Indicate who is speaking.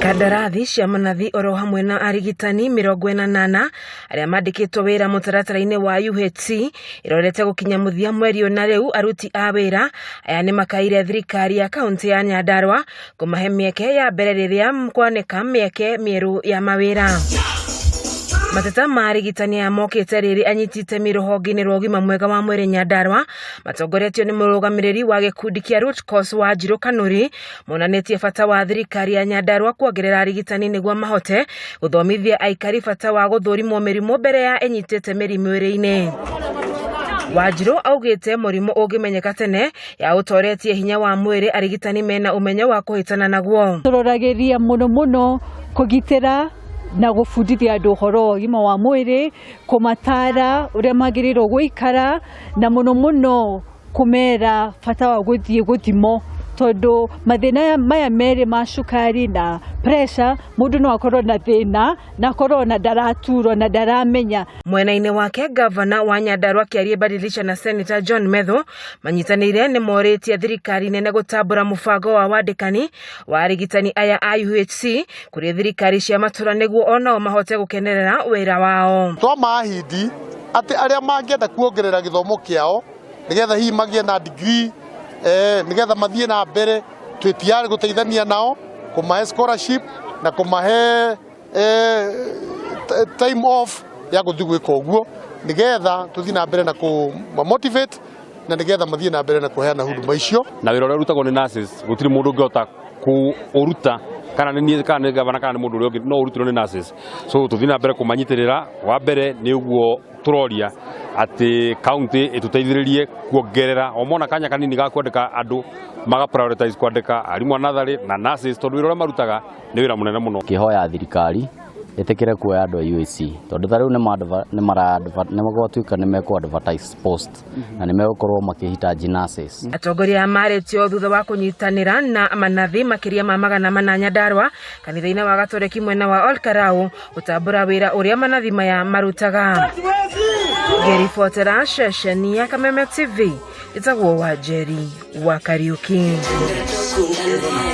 Speaker 1: Kandarathi cia manathi oro hamwe na arigitani 48 aria mandikitwo wira mutaratara-ini wa UHC irorete gukinya muthia mweri na riu aruti a wira aya ni makaire thirikari ya kaunti ya Nyandarua kumahe mieke ya mbere riria kwaneka mieke mieru ya mawira. Mateta marigitani ya mokite riri anyitite mirohogini rwa ugima mwega wa mwiri Nyandarua matongoretio ni murugamiriri wa gikundi kia root cause wa Njiro Kanuri monanetie bata wa thirikari ya Nyandarua kuongerera arigitani niguo mahote guthomithia aikari bata wa guthurimo mirimo mbere ya enyitite mirimu iri-ini. Wanjiru augite murimu ungimenyeka tene ya utoretie hinya wa mwiri arigitani mena umenyo wa kuhitana naguo.
Speaker 2: Turorageria muno kugitira na gufundithia andu horo ugima wa mwiri, kumatara uria magiriro guikara na muno kumera bata wa guthie guthimo tondu mathina maya meri ma cukari na pressure mundu no akorwo na thina na akorwo na ndaraturo na ndaramenya.
Speaker 1: Mwena-ini wake gavana wa Nyandarua Kiarie Badilisha na Senator John Metho manyitanire ni moretie thirikari nene gutambura mubango wa wandikani wa arigitani aya a UHC kuri thirikari cia matura niguo onao mahote gukenerera wira wao.
Speaker 3: Twamahindi ati aria mangienda kuongerera githomo kiao nigetha hi magie na degree nigetha mathie na mbere twitiare guteithania nao kumahe scholarship na kumahe time off ya guthii gwika uguo nigetha tuthie na mbere na ku motivate na nigetha mathie na mbere na kuheana huduma icio.
Speaker 4: Na wira uria rutagwo ni nurses gutiri mundu ungiota kuuruta kana ni kana gavana kana mundu uria no urutirwo ni nurses, so tuthie na mbere kumanyitirira wa mbere ni uguo turoria ati county ituteithiririe kuongerera omona kanya kanini ga kwandika andu maga prioritize kwandika arimu nathari na nurses tondu wira marutaga ni wira munene muno.
Speaker 5: Kihoya thirikari etekere kuoya andu a UHC tondu thariu ni magwatuika ni meko advertise post na ni megukorwo makihitaji nurses.
Speaker 1: Atongoria maretio thutha wa kunyitanira na manathi makiria ma 400 Nyandarua kanitha-ini wa Gatoreki mwena wa Olkarau gutambura wira uria manathi maya marutaga. Ngiribotera ceceni ya Kameme TV itagwo Wanjeri wa Kariuki.